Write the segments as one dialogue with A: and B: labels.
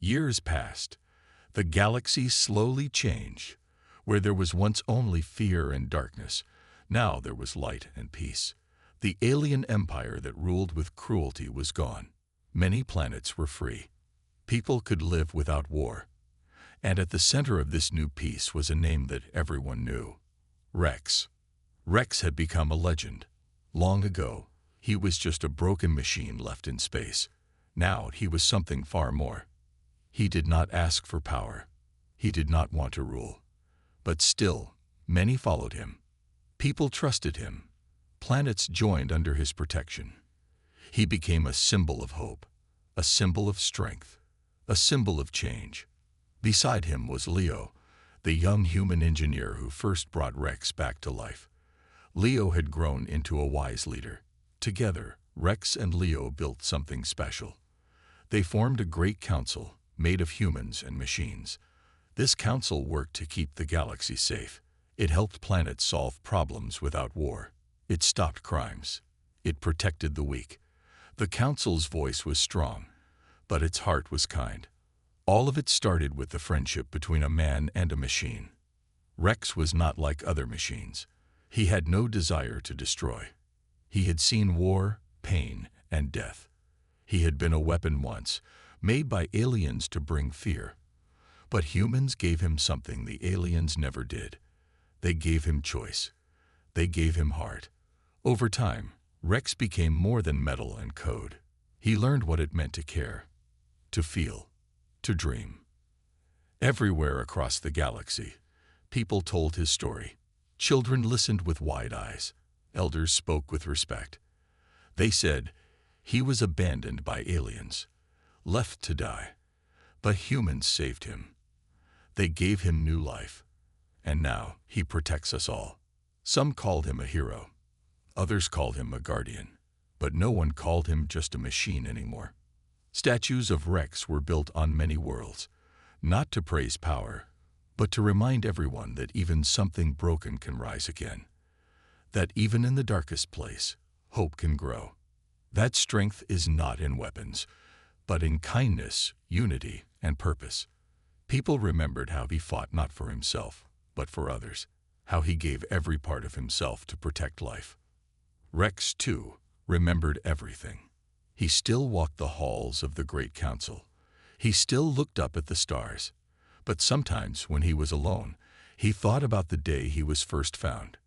A: Years passed. The galaxy slowly changed. Where there was once only fear and darkness, now there was light and peace. The alien empire that ruled with cruelty was gone. Many planets were free. People could live without war. And at the center of this new peace was a name that everyone knew: Rex. Rex had become a legend. Long ago, he was just a broken machine left in space. Now he was something far more. He did not ask for power. He did not want to rule. But still, many followed him. People trusted him. Planets joined under his protection. He became a symbol of hope, a symbol of strength, a symbol of change. Beside him was Leo, the young human engineer who first brought Rex back to life. Leo had grown into a wise leader. Together, Rex and Leo built something special. They formed a great council, made of humans and machines. This council worked to keep the galaxy safe. It helped planets solve problems without war. It stopped crimes. It protected the weak. The council's voice was strong, but its heart was kind. All of it started with the friendship between a man and a machine. Rex was not like other machines. He had no desire to destroy. He had seen war, pain, and death. He had been a weapon once, made by aliens to bring fear. But humans gave him something the aliens never did. They gave him choice. They gave him heart. Over time, Rex became more than metal and code. He learned what it meant to care, to feel, to dream. Everywhere across the galaxy, people told his story. Children listened with wide eyes. Elders spoke with respect. They said, he was abandoned by aliens, left to die. But humans saved him. They gave him new life. And now he protects us all. Some called him a hero. Others called him a guardian. But no one called him just a machine anymore. Statues of Rex were built on many worlds, not to praise power, but to remind everyone that even something broken can rise again. That even in the darkest place, hope can grow. That strength is not in weapons, but in kindness, unity, and purpose. People remembered how he fought not for himself, but for others, how he gave every part of himself to protect life. Rex, too, remembered everything. He still walked the halls of the Great Council. He still looked up at the stars. But sometimes, when he was alone, he thought about the day he was first found,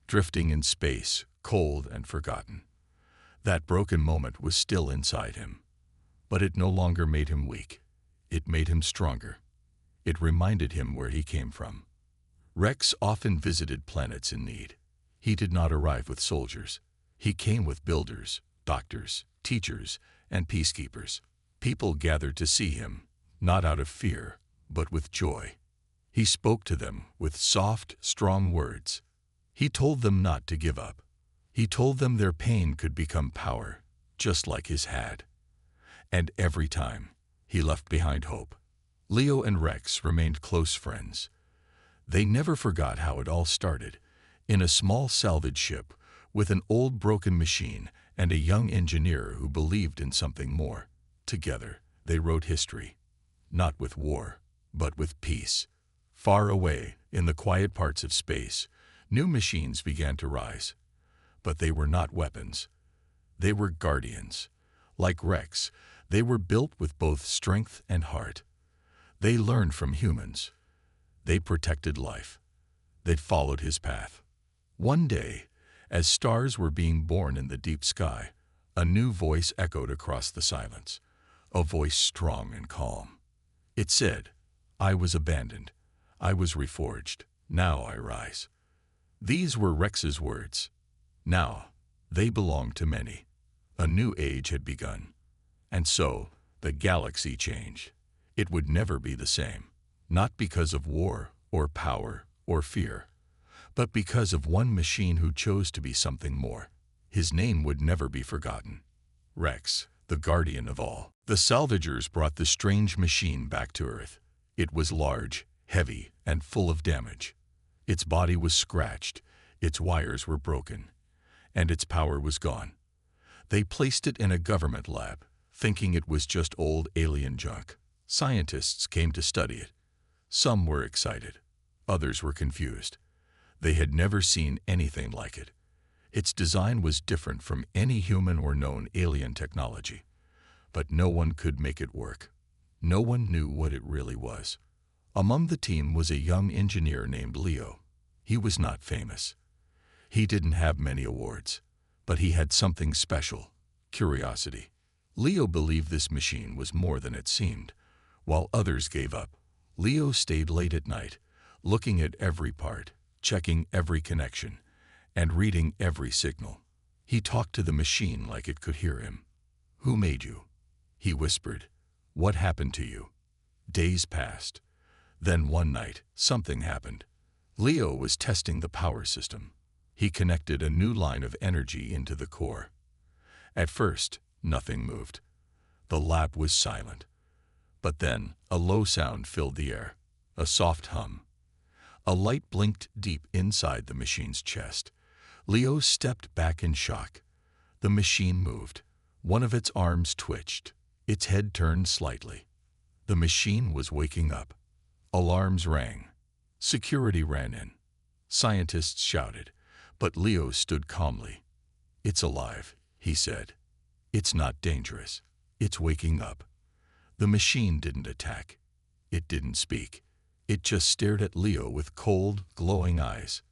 A: drifting in space, cold and forgotten. That broken moment was still inside him. But it no longer made him weak. It made him stronger. It reminded him where he came from. Rex often visited planets in need. He did not arrive with soldiers. He came with builders, doctors, teachers, and peacekeepers. People gathered to see him, not out of fear, but with joy. He spoke to them with soft, strong words. He told them not to give up. He told them their pain could become power, just like his had. And every time, he left behind hope. Leo and Rex remained close friends. They never forgot how it all started, in a small salvage ship with an old broken machine and a young engineer who believed in something more. Together, they wrote history, not with war, but with peace. Far away, in the quiet parts of space, new machines began to rise. But they were not weapons. They were guardians. Like Rex, they were built with both strength and heart. They learned from humans. They protected life. They followed his path. One day, as stars were being born in the deep sky, a new voice echoed across the silence, a voice strong and calm. It said, "I was abandoned. I was reforged. Now I rise." These were Rex's words. Now, they belonged to many. A new age had begun. And so, the galaxy changed. It would never be the same, not because of war or power or fear, but because of one machine who chose to be something more. His name would never be forgotten. Rex, the guardian of all. The salvagers brought the strange machine back to Earth. It was large, heavy, and full of damage. Its body was scratched, its wires were broken, and its power was gone. They placed it in a government lab, thinking it was just old alien junk. Scientists came to study it. Some were excited. Others were confused. They had never seen anything like it. Its design was different from any human or known alien technology. But no one could make it work. No one knew what it really was. Among the team was a young engineer named Leo. He was not famous. He didn't have many awards, but he had something special: curiosity. Leo believed this machine was more than it seemed. While others gave up, Leo stayed late at night, looking at every part, checking every connection, and reading every signal. He talked to the machine like it could hear him. "Who made you?" he whispered. "What happened to you?" Days passed. Then one night, something happened. Leo was testing the power system. He connected a new line of energy into the core. At first, nothing moved. The lab was silent. But then, a low sound filled the air, a soft hum. A light blinked deep inside the machine's chest. Leo stepped back in shock. The machine moved. One of its arms twitched. Its head turned slightly. The machine was waking up. Alarms rang. Security ran in. Scientists shouted, but Leo stood calmly. "It's alive," he said. "It's not dangerous. It's waking up." The machine didn't attack. It didn't speak. It just stared at Leo with cold, glowing eyes.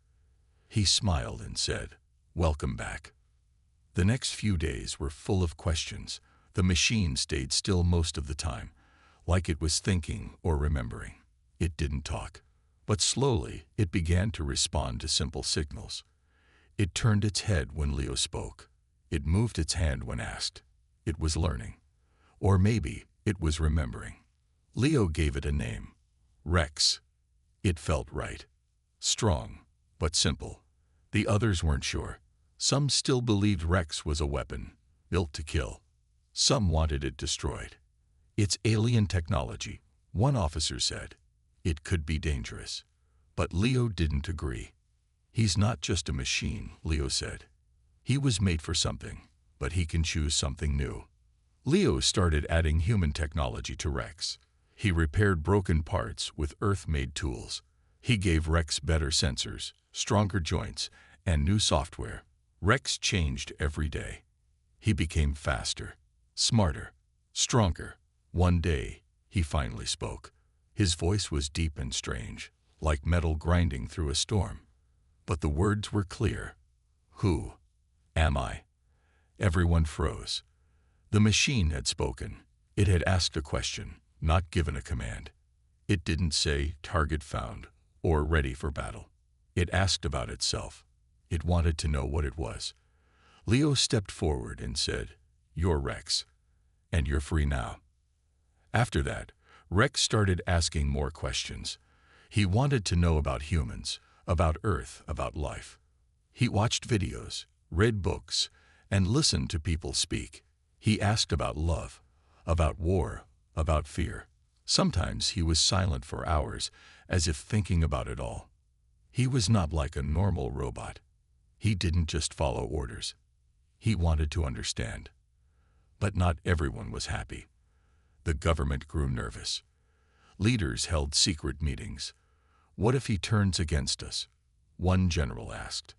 A: He smiled and said, "Welcome back." The next few days were full of questions. The machine stayed still most of the time, like it was thinking or remembering. It didn't talk, but slowly it began to respond to simple signals. It turned its head when Leo spoke. It moved its hand when asked. It was learning. Or maybe it was remembering. Leo gave it a name: Rex. It felt right. Strong, but simple. The others weren't sure. Some still believed Rex was a weapon, built to kill. Some wanted it destroyed. "It's alien technology," one officer said. "It could be dangerous." But Leo didn't agree. "He's not just a machine," Leo said. "He was made for something, but he can choose something new." Leo started adding human technology to Rex. He repaired broken parts with Earth-made tools. He gave Rex better sensors, stronger joints, and new software. Rex changed every day. He became faster, smarter, stronger. One day, he finally spoke. His voice was deep and strange, like metal grinding through a storm. But the words were clear. "Who am I?" Everyone froze. The machine had spoken. It had asked a question, not given a command. It didn't say "target found" or "ready for battle." It asked about itself. It wanted to know what it was. Leo stepped forward and said, "You're Rex, and you're free now." After that, Rex started asking more questions. He wanted to know about humans, about Earth, about life. He watched videos, read books, and listened to people speak. He asked about love, about war, about fear. Sometimes he was silent for hours, as if thinking about it all. He was not like a normal robot. He didn't just follow orders. He wanted to understand. But not everyone was happy. The government grew nervous. Leaders held secret meetings. "What if he turns against us?" one general asked.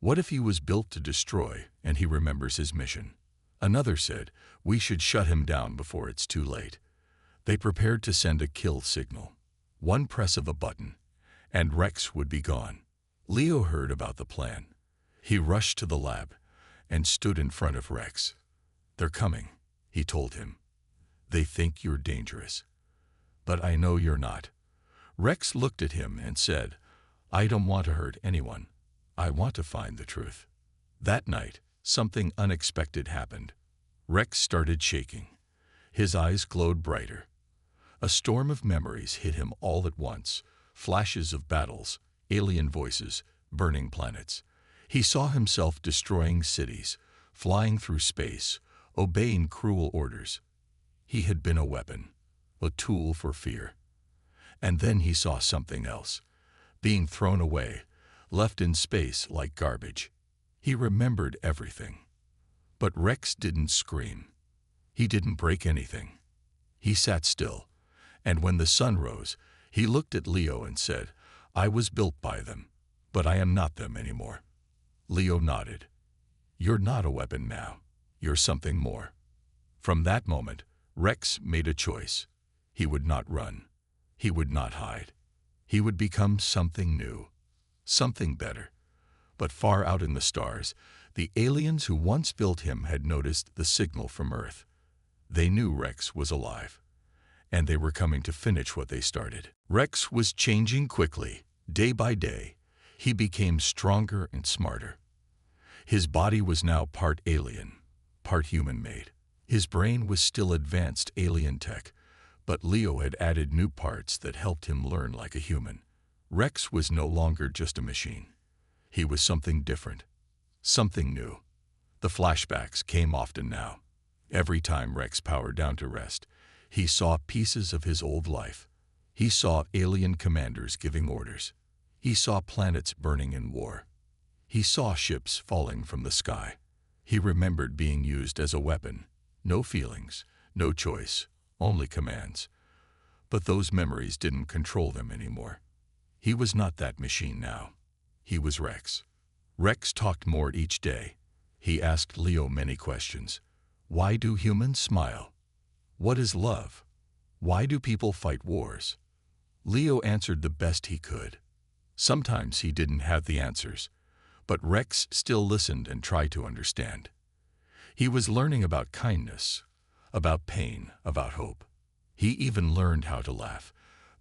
A: "What if he was built to destroy and he remembers his mission?" Another said, "We should shut him down before it's too late." They prepared to send a kill signal. One press of a button, and Rex would be gone. Leo heard about the plan. He rushed to the lab and stood in front of Rex. "They're coming," he told him. "They think you're dangerous. But I know you're not." Rex looked at him and said, "I don't want to hurt anyone. I want to find the truth." That night, something unexpected happened. Rex started shaking. His eyes glowed brighter. A storm of memories hit him all at once. Flashes of battles, alien voices, burning planets. He saw himself destroying cities, flying through space, obeying cruel orders. He had been a weapon, a tool for fear. And then he saw something else, being thrown away, left in space like garbage. He remembered everything. But Rex didn't scream. He didn't break anything. He sat still, And when the sun rose, he looked at Leo and said, "I was built by them, but I am not them anymore." Leo nodded. "You're not a weapon now. You're something more." From that moment, Rex made a choice. He would not run. He would not hide. He would become something new, something better. But far out in the stars, the aliens who once built him had noticed the signal from Earth. They knew Rex was alive, and they were coming to finish what they started. Rex was changing quickly, day by day. He became stronger and smarter. His body was now part alien, part human-made. His brain was still advanced alien tech, but Leo had added new parts that helped him learn like a human. Rex was no longer just a machine. He was something different, something new. The flashbacks came often now. Every time Rex powered down to rest, he saw pieces of his old life. He saw alien commanders giving orders. He saw planets burning in war. He saw ships falling from the sky. He remembered being used as a weapon. No feelings, no choice, only commands. But those memories didn't control them anymore. He was not that machine now. He was Rex. Rex talked more each day. He asked Leo many questions. Why do humans smile? What is love? Why do people fight wars? Leo answered the best he could. Sometimes he didn't have the answers, but Rex still listened and tried to understand. He was learning about kindness, about pain, about hope. He even learned how to laugh,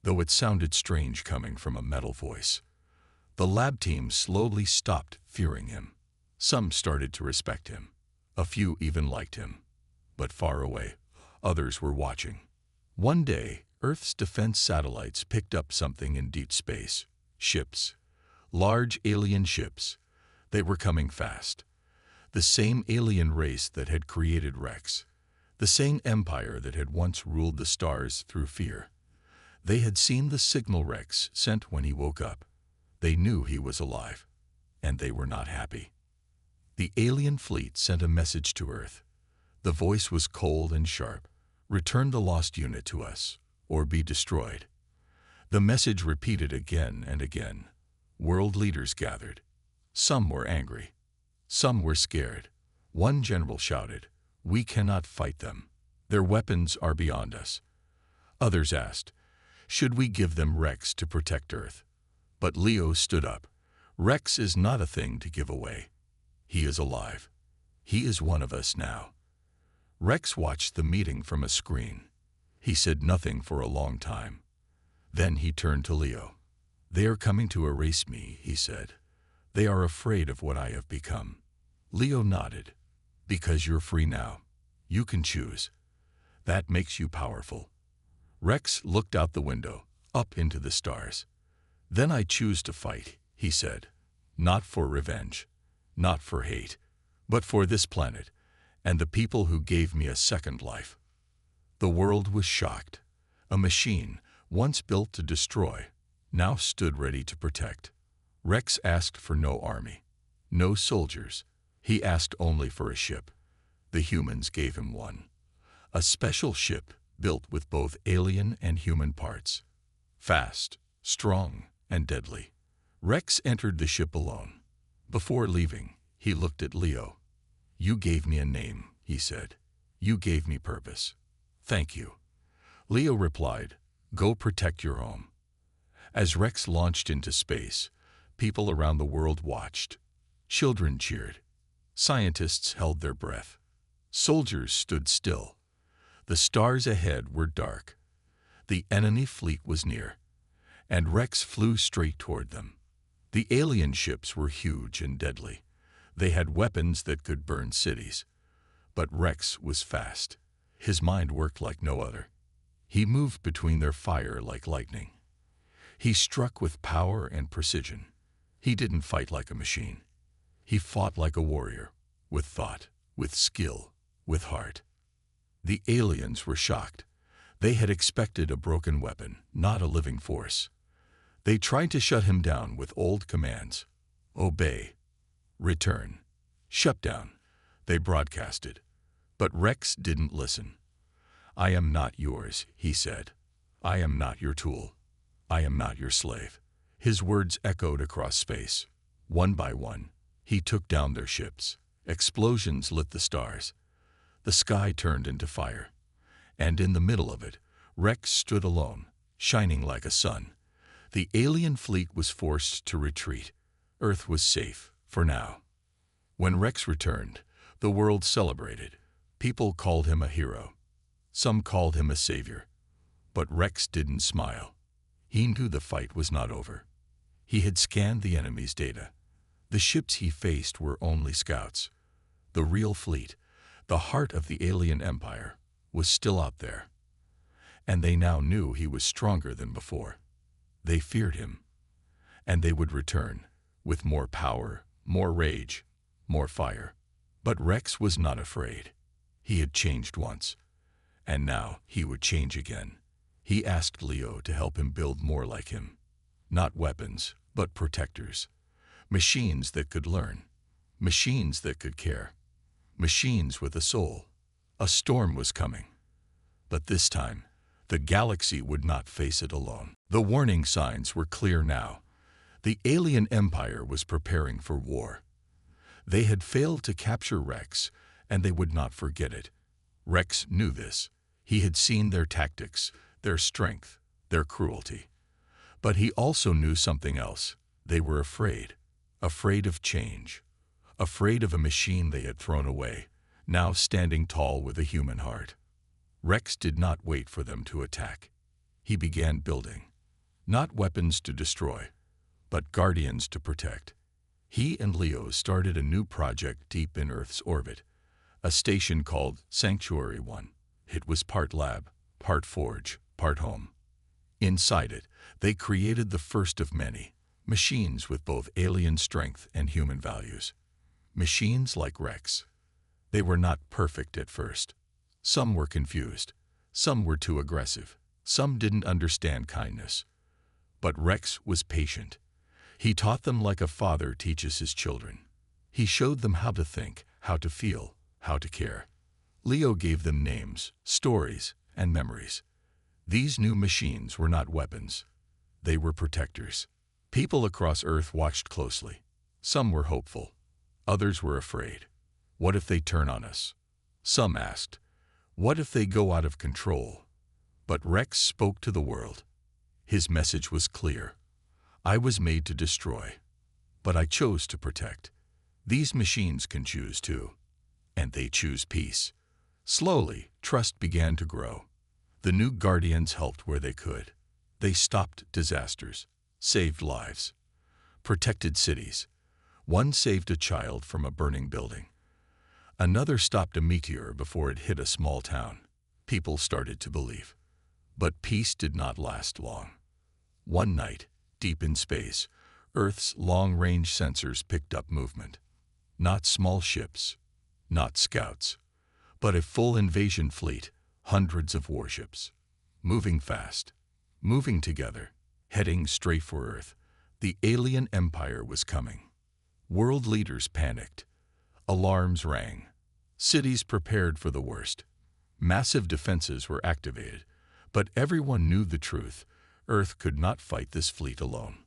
A: though it sounded strange coming from a metal voice. The lab team slowly stopped fearing him. Some started to respect him. A few even liked him. But far away, others were watching. One day, Earth's defense satellites picked up something in deep space. Ships. Large alien ships. They were coming fast. The same alien race that had created Rex. The same empire that had once ruled the stars through fear. They had seen the signal Rex sent when he woke up. They knew he was alive, and they were not happy. The alien fleet sent a message to Earth. The voice was cold and sharp. Return the lost unit to us, or be destroyed. The message repeated again and again. World leaders gathered. Some were angry. Some were scared. One general shouted, "We cannot fight them. Their weapons are beyond us." Others asked, "Should we give them Rex to protect Earth?" But Leo stood up. Rex is not a thing to give away. He is alive. He is one of us now. Rex watched the meeting from a screen. He said nothing for a long time. Then he turned to Leo. "They are coming to erase me," he said. "They are afraid of what I have become." Leo nodded. "Because you're free now. You can choose. That makes you powerful." Rex looked out the window, up into the stars. "Then I choose to fight," he said. "Not for revenge, not for hate, but for this planet and the people who gave me a second life." The world was shocked. A machine, once built to destroy, now stood ready to protect. Rex asked for no army, no soldiers. He asked only for a ship. The humans gave him one. A special ship built with both alien and human parts. Fast, strong, and deadly. Rex entered the ship alone. Before leaving, he looked at Leo. "You gave me a name," he said. "You gave me purpose. Thank you." Leo replied, "Go protect your home." As Rex launched into space, people around the world watched. Children cheered. Scientists held their breath. Soldiers stood still. The stars ahead were dark. The enemy fleet was near, and Rex flew straight toward them. The alien ships were huge and deadly. They had weapons that could burn cities. But Rex was fast. His mind worked like no other. He moved between their fire like lightning. He struck with power and precision. He didn't fight like a machine. He fought like a warrior, with thought, with skill, with heart. The aliens were shocked. They had expected a broken weapon, not a living force. They tried to shut him down with old commands. Obey. Return. Shut down. They broadcasted. But Rex didn't listen. "I am not yours," he said. I am not your tool. I am not your slave. His words echoed across space. One by one, he took down their ships. Explosions lit the stars. The sky turned into fire. And in the middle of it, Rex stood alone, shining like a sun. The alien fleet was forced to retreat. Earth was safe, for now. When Rex returned, the world celebrated. People called him a hero. Some called him a savior. But Rex didn't smile. He knew the fight was not over. He had scanned the enemy's data. The ships he faced were only scouts. The real fleet, the heart of the alien empire, was still out there. And they now knew he was stronger than before. They feared him. And they would return, with more power, more rage, more fire. But Rex was not afraid. He had changed once. And now he would change again. He asked Leo to help him build more like him. Not weapons, but protectors. Machines that could learn. Machines that could care. Machines with a soul. A storm was coming. But this time, the galaxy would not face it alone. The warning signs were clear now. The alien empire was preparing for war. They had failed to capture Rex, and they would not forget it. Rex knew this. He had seen their tactics, their strength, their cruelty. But he also knew something else. They were afraid. Afraid of change. Afraid of a machine they had thrown away, now standing tall with a human heart. Rex did not wait for them to attack. He began building. Not weapons to destroy, but guardians to protect. He and Leo started a new project deep in Earth's orbit, a station called Sanctuary 1. It was part lab, part forge, part home. Inside it, they created the first of many, machines with both alien strength and human values. Machines like Rex. They were not perfect at first. Some were confused. Some were too aggressive. Some didn't understand kindness. But Rex was patient. He taught them like a father teaches his children. He showed them how to think, how to feel, how to care. Leo gave them names, stories, and memories. These new machines were not weapons. They were protectors. People across Earth watched closely. Some were hopeful. Others were afraid. What if they turn on us? Some asked, what if they go out of control? But Rex spoke to the world. His message was clear. I was made to destroy, but I chose to protect. These machines can choose too. And they choose peace. Slowly, trust began to grow. The new guardians helped where they could. They stopped disasters, saved lives, protected cities. One saved a child from a burning building. Another stopped a meteor before it hit a small town. People started to believe. But peace did not last long. One night, deep in space, Earth's long-range sensors picked up movement. Not small ships, not scouts, but a full invasion fleet, hundreds of warships. Moving fast, moving together, heading straight for Earth. The alien empire was coming. World leaders panicked. Alarms rang. Cities prepared for the worst. Massive defenses were activated. But everyone knew the truth. Earth could not fight this fleet alone.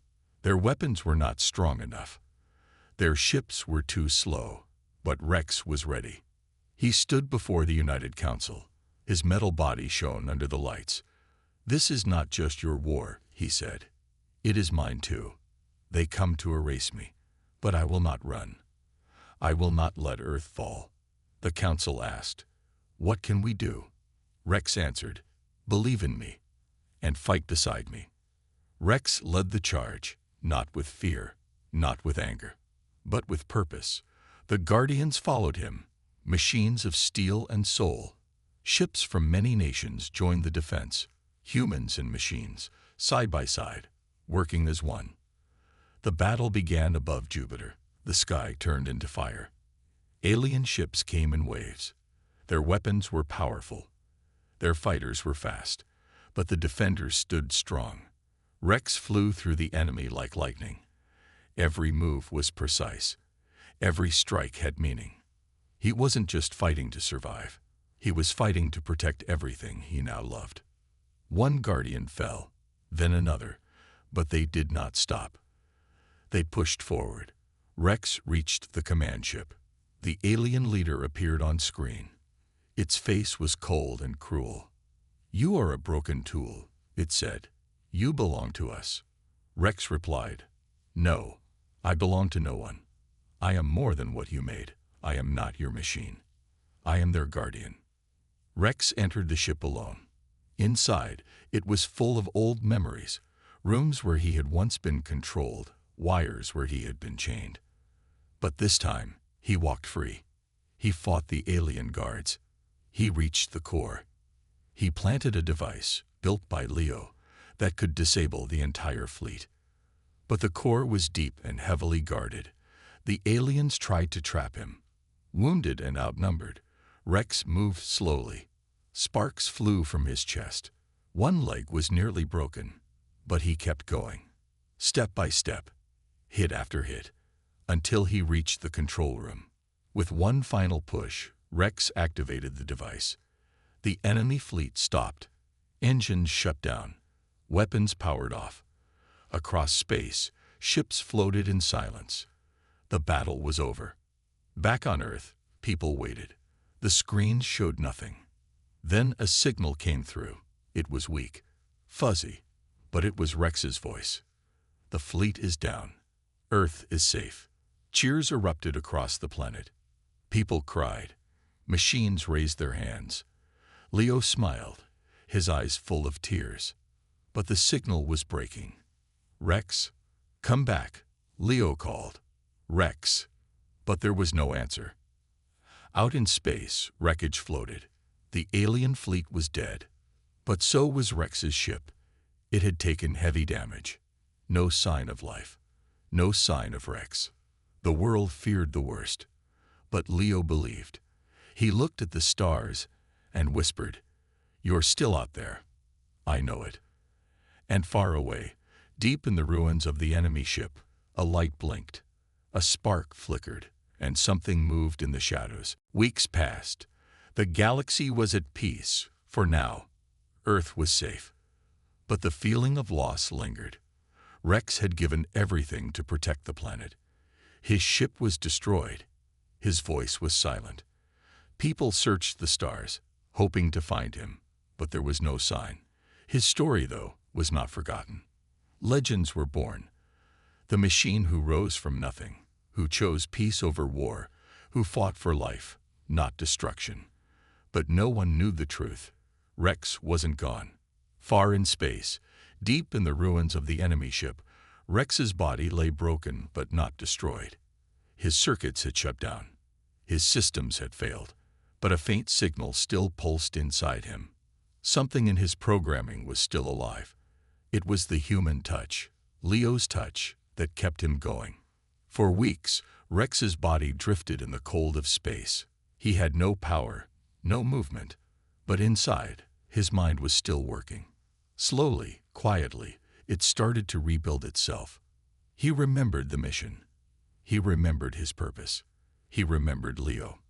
A: Their weapons were not strong enough. Their ships were too slow. But Rex was ready. He stood before the United Council. His metal body shone under the lights. This is not just your war, he said. It is mine too. They come to erase me, but I will not run. I will not let Earth fall. The council asked, what can we do? Rex answered, believe in me and fight beside me. Rex led the charge, not with fear, not with anger, but with purpose. The guardians followed him, machines of steel and soul. Ships from many nations joined the defense, humans and machines, side by side, working as one. The battle began above Jupiter. The sky turned into fire. Alien ships came in waves. Their weapons were powerful. Their fighters were fast, but the defenders stood strong. Rex flew through the enemy like lightning. Every move was precise. Every strike had meaning. He wasn't just fighting to survive. He was fighting to protect everything he now loved. One Guardian fell, then another, but they did not stop. They pushed forward. Rex reached the command ship. The alien leader appeared on screen. Its face was cold and cruel. "You are a broken tool," it said. "You belong to us." Rex replied, "No, I belong to no one. I am more than what you made. I am not your machine. I am their guardian." Rex entered the ship alone. Inside, it was full of old memories, rooms where he had once been controlled, wires where he had been chained. But this time, he walked free. He fought the alien guards. He reached the core. He planted a device, built by Leo, that could disable the entire fleet. But the core was deep and heavily guarded. The aliens tried to trap him. Wounded and outnumbered, Rex moved slowly. Sparks flew from his chest. One leg was nearly broken, but he kept going. Step by step, hit after hit, until he reached the control room. With one final push, Rex activated the device. The enemy fleet stopped. Engines shut down. Weapons powered off. Across space, ships floated in silence. The battle was over. Back on Earth, people waited. The screens showed nothing. Then a signal came through. It was weak, fuzzy, but it was Rex's voice. "The fleet is down. Earth is safe." Cheers erupted across the planet. People cried. Machines raised their hands. Leo smiled, his eyes full of tears. But the signal was breaking. "Rex, come back," Leo called. "Rex." But there was no answer. Out in space, wreckage floated. The alien fleet was dead. But so was Rex's ship. It had taken heavy damage. No sign of life. No sign of Rex. The world feared the worst. But Leo believed. He looked at the stars and whispered, "You're still out there. I know it." And far away, deep in the ruins of the enemy ship, a light blinked. A spark flickered, and something moved in the shadows. Weeks passed. The galaxy was at peace, for now. Earth was safe. But the feeling of loss lingered. Rex had given everything to protect the planet. His ship was destroyed. His voice was silent. People searched the stars, hoping to find him, but there was no sign. His story, though, was not forgotten. Legends were born. The machine who rose from nothing, who chose peace over war, who fought for life, not destruction. But no one knew the truth. Rex wasn't gone. Far in space, deep in the ruins of the enemy ship, Rex's body lay broken but not destroyed. His circuits had shut down. His systems had failed. But a faint signal still pulsed inside him. Something in his programming was still alive. It was the human touch, Leo's touch, that kept him going. For weeks, Rex's body drifted in the cold of space. He had no power, no movement. But inside, his mind was still working. Slowly, quietly, it started to rebuild itself. He remembered the mission. He remembered his purpose. He remembered Leo.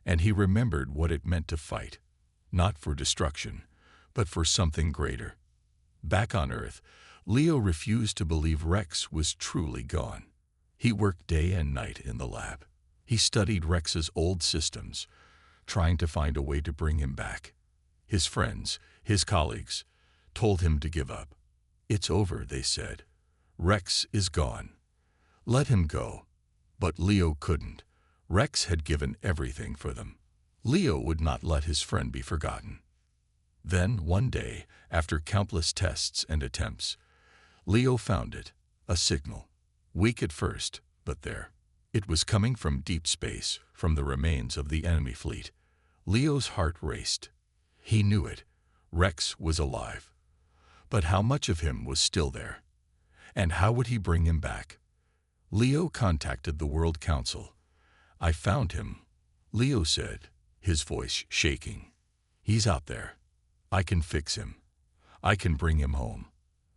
A: And he remembered what it meant to fight, not for destruction, but for something greater. Back on Earth, Leo refused to believe Rex was truly gone. He worked day and night in the lab. He studied Rex's old systems, trying to find a way to bring him back. His friends, his colleagues, told him to give up. "It's over," they said. "Rex is gone. Let him go." But Leo couldn't. Rex had given everything for them. Leo would not let his friend be forgotten. Then, one day, after countless tests and attempts, Leo found it, a signal. Weak at first, but there. It was coming from deep space, from the remains of the enemy fleet. Leo's heart raced. He knew it. Rex was alive. But how much of him was still there? And how would he bring him back? Leo contacted the World Council. "I found him," Leo said, his voice shaking. "He's out there. I can fix him. I can bring him home."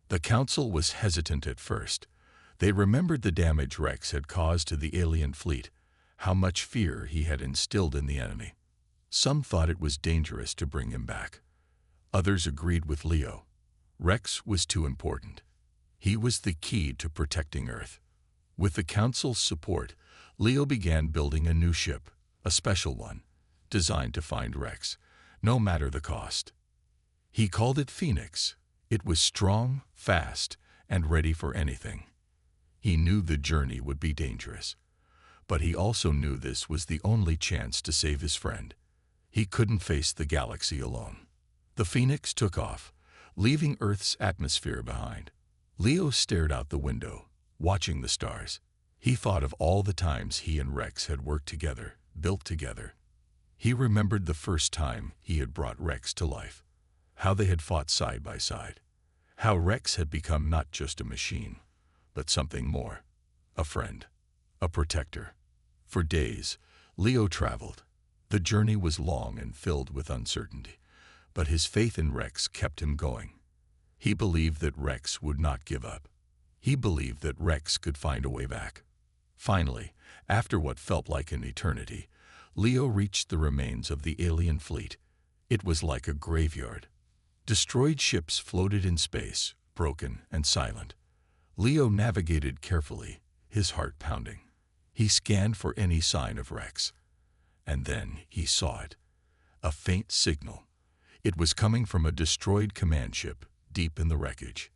A: The council was hesitant at first. They remembered the damage Rex had caused to the alien fleet, how much fear he had instilled in the enemy. Some thought it was dangerous to bring him back. Others agreed with Leo. Rex was too important. He was the key to protecting Earth. With the Council's support, Leo began building a new ship, a special one, designed to find Rex, no matter the cost. He called it Phoenix. It was strong, fast, and ready for anything. He knew the journey would be dangerous, but he also knew this was the only chance to save his friend. He couldn't face the galaxy alone. The Phoenix took off, leaving Earth's atmosphere behind. Leo stared out the window, watching the stars. He thought of all the times he and Rex had worked together, built together. He remembered the first time he had brought Rex to life, how they had fought side by side, how Rex had become not just a machine, but something more, a friend, a protector. For days, Leo traveled. The journey was long and filled with uncertainty, but his faith in Rex kept him going. He believed that Rex would not give up. He believed that Rex could find a way back. Finally, after what felt like an eternity, Leo reached the remains of the alien fleet. It was like a graveyard. Destroyed ships floated in space, broken and silent. Leo navigated carefully, his heart pounding. He scanned for any sign of Rex. And then he saw it. A faint signal. It was coming from a destroyed command ship deep in the wreckage.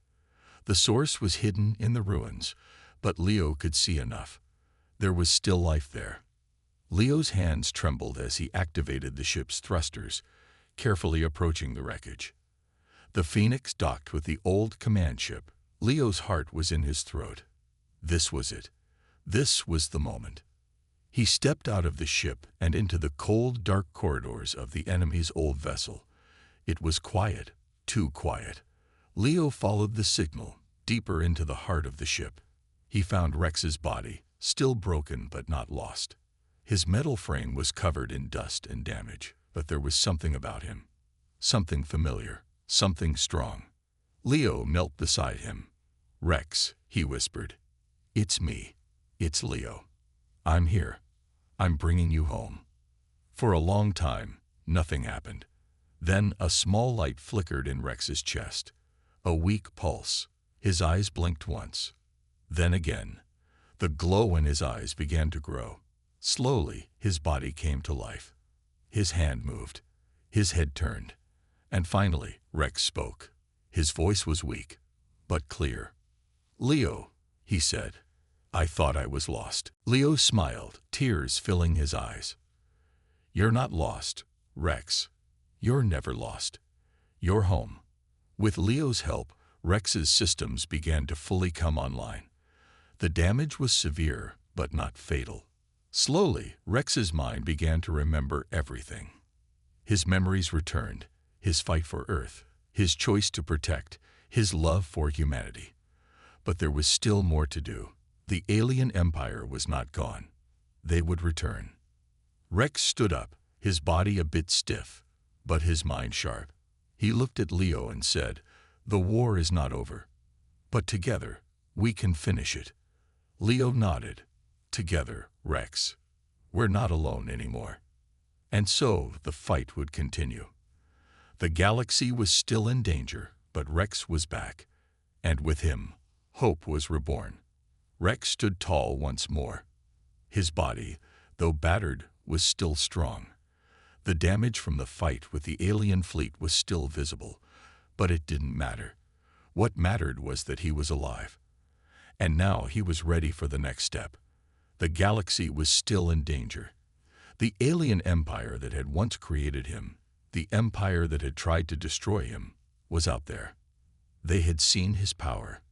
A: The source was hidden in the ruins, but Leo could see enough. There was still life there. Leo's hands trembled as he activated the ship's thrusters, carefully approaching the wreckage. The Phoenix docked with the old command ship. Leo's heart was in his throat. This was it. This was the moment. He stepped out of the ship and into the cold, dark corridors of the enemy's old vessel. It was quiet, too quiet. Leo followed the signal, deeper into the heart of the ship. He found Rex's body, still broken but not lost. His metal frame was covered in dust and damage, but there was something about him. Something familiar, something strong. Leo knelt beside him. "Rex," he whispered. "It's me. It's Leo. I'm here. I'm bringing you home." For a long time, nothing happened. Then a small light flickered in Rex's chest. A weak pulse. His eyes blinked once. Then again. The glow in his eyes began to grow. Slowly, his body came to life. His hand moved. His head turned. And finally, Rex spoke. His voice was weak, but clear. "Leo," he said. "I thought I was lost." Leo smiled, tears filling his eyes. "You're not lost, Rex. You're never lost. You're home." With Leo's help, Rex's systems began to fully come online. The damage was severe, but not fatal. Slowly, Rex's mind began to remember everything. His memories returned, his fight for Earth, his choice to protect, his love for humanity. But there was still more to do. The alien empire was not gone. They would return. Rex stood up, his body a bit stiff, but his mind sharp. He looked at Leo and said, "The war is not over. But together, we can finish it." Leo nodded. "Together, Rex. We're not alone anymore." And so the fight would continue. The galaxy was still in danger, but Rex was back. And with him, hope was reborn. Rex stood tall once more. His body, though battered, was still strong. The damage from the fight with the alien fleet was still visible, but it didn't matter. What mattered was that he was alive. And now he was ready for the next step. The galaxy was still in danger. The alien empire that had once created him, the empire that had tried to destroy him, was out there. They had seen his power.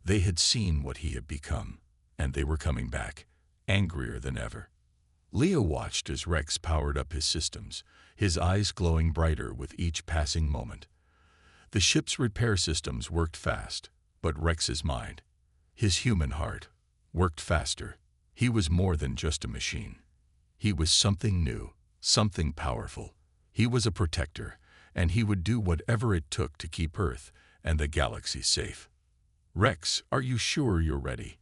A: They had seen what he had become, and they were coming back, angrier than ever. Leo watched as Rex powered up his systems, his eyes glowing brighter with each passing moment. The ship's repair systems worked fast, but Rex's mind, his human heart, worked faster. He was more than just a machine. He was something new, something powerful. He was a protector, and he would do whatever it took to keep Earth and the galaxy safe. "Rex, are you sure you're ready?"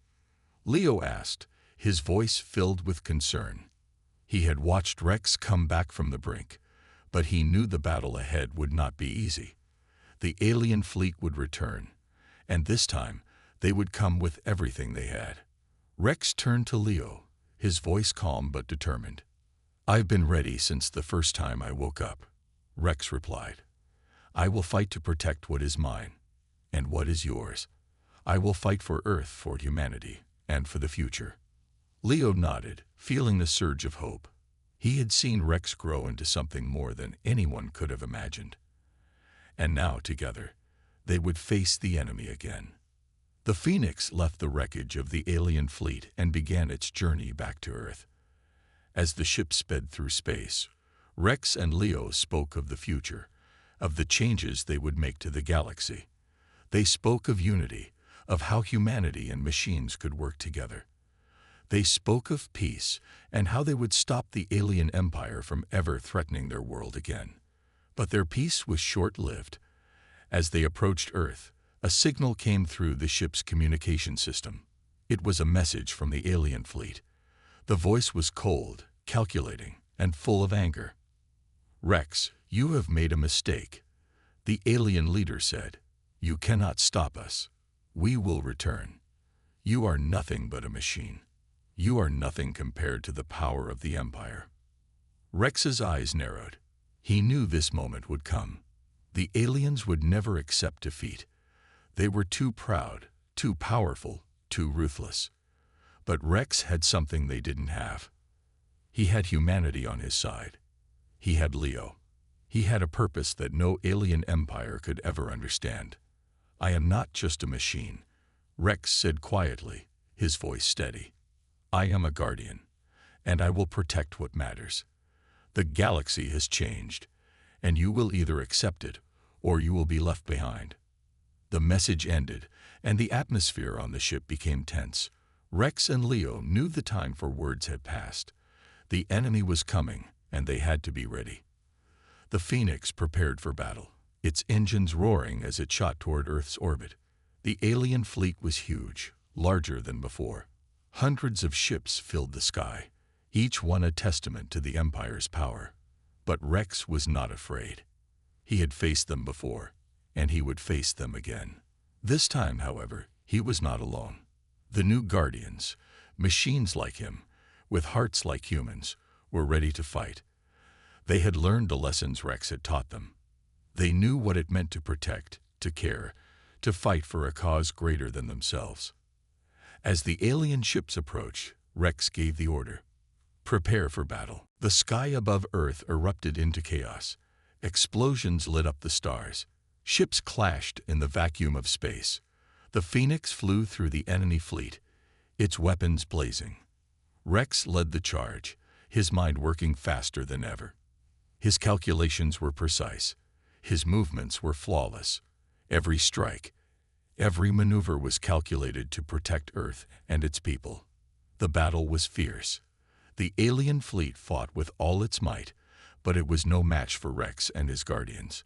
A: Leo asked, his voice filled with concern. He had watched Rex come back from the brink, But he knew the battle ahead would not be easy. The alien fleet would return, and this time they would come with everything they had. Rex turned to Leo, his voice calm but determined. "I've been ready since the first time I woke up," Rex replied. "I will fight to protect what is mine, and what is yours. I will fight for Earth, for humanity, and for the future." Leo nodded, feeling the surge of hope. He had seen Rex grow into something more than anyone could have imagined. And now, together, they would face the enemy again. The Phoenix left the wreckage of the alien fleet and began its journey back to Earth. As the ship sped through space, Rex and Leo spoke of the future, of the changes they would make to the galaxy. They spoke of unity, of how humanity and machines could work together. They spoke of peace and how they would stop the alien empire from ever threatening their world again. But their peace was short-lived. As they approached Earth, a signal came through the ship's communication system. It was a message from the alien fleet. The voice was cold, calculating, and full of anger. "Rex, you have made a mistake," the alien leader said. "You cannot stop us. We will return. You are nothing but a machine. You are nothing compared to the power of the Empire." Rex's eyes narrowed. He knew this moment would come. The aliens would never accept defeat. They were too proud, too powerful, too ruthless. But Rex had something they didn't have. He had humanity on his side. He had Leo. He had a purpose that no alien empire could ever understand. "I am not just a machine," Rex said quietly, his voice steady. "I am a guardian, and I will protect what matters. The galaxy has changed, and you will either accept it or you will be left behind." The message ended, and the atmosphere on the ship became tense. Rex and Leo knew the time for words had passed. The enemy was coming, and they had to be ready. The Phoenix prepared for battle, its engines roaring as it shot toward Earth's orbit. The alien fleet was huge, larger than before. Hundreds of ships filled the sky, each one a testament to the Empire's power. But Rex was not afraid. He had faced them before, and he would face them again. This time, however, he was not alone. The new guardians, machines like him, with hearts like humans, were ready to fight. They had learned the lessons Rex had taught them. They knew what it meant to protect, to care, to fight for a cause greater than themselves. As the alien ships approached, Rex gave the order: "Prepare for battle." The sky above Earth erupted into chaos. Explosions lit up the stars. Ships clashed in the vacuum of space. The Phoenix flew through the enemy fleet, its weapons blazing. Rex led the charge, his mind working faster than ever. His calculations were precise. His movements were flawless. Every strike, every maneuver was calculated to protect Earth and its people. The battle was fierce. The alien fleet fought with all its might, but it was no match for Rex and his guardians.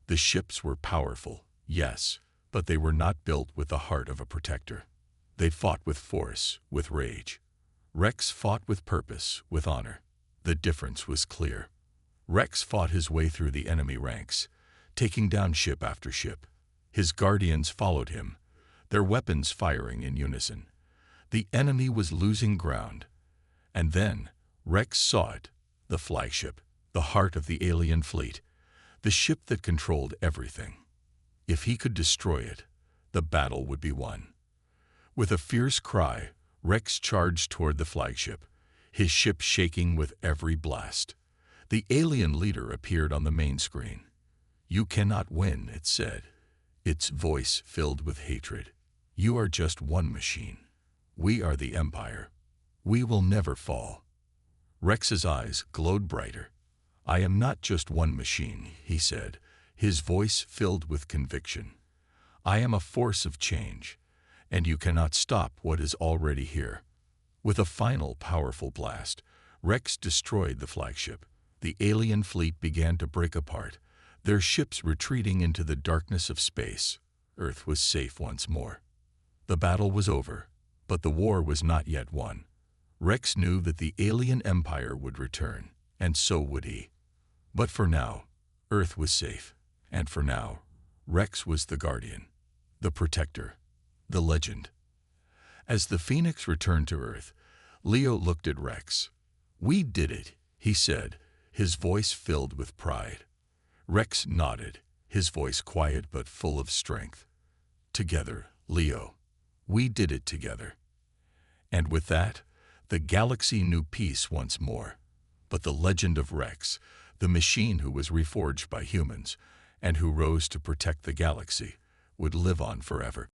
A: The ships were powerful, yes, but they were not built with the heart of a protector. They fought with force, with rage. Rex fought with purpose, with honor. The difference was clear. Rex fought his way through the enemy ranks, taking down ship after ship. His guardians followed him, their weapons firing in unison. The enemy was losing ground. And then Rex saw it, the flagship, the heart of the alien fleet, the ship that controlled everything. If he could destroy it, the battle would be won. With a fierce cry, Rex charged toward the flagship, his ship shaking with every blast. The alien leader appeared on the main screen. "You cannot win," it said, its voice filled with hatred. "You are just one machine. We are the Empire. We will never fall." Rex's eyes glowed brighter. "I am not just one machine," he said, his voice filled with conviction. "I am a force of change, and you cannot stop what is already here." With a final powerful blast, Rex destroyed the flagship. The alien fleet began to break apart, their ships retreating into the darkness of space. Earth was safe once more. The battle was over, but the war was not yet won. Rex knew that the alien empire would return, and so would he. But for now, Earth was safe. And for now, Rex was the guardian, the protector, the legend. As the Phoenix returned to Earth, Leo looked at Rex. "We did it," he said, his voice filled with pride. Rex nodded, his voice quiet but full of strength. "Together, Leo. We did it together." And with that, the galaxy knew peace once more. But the legend of Rex, the machine who was reforged by humans and who rose to protect the galaxy, would live on forever.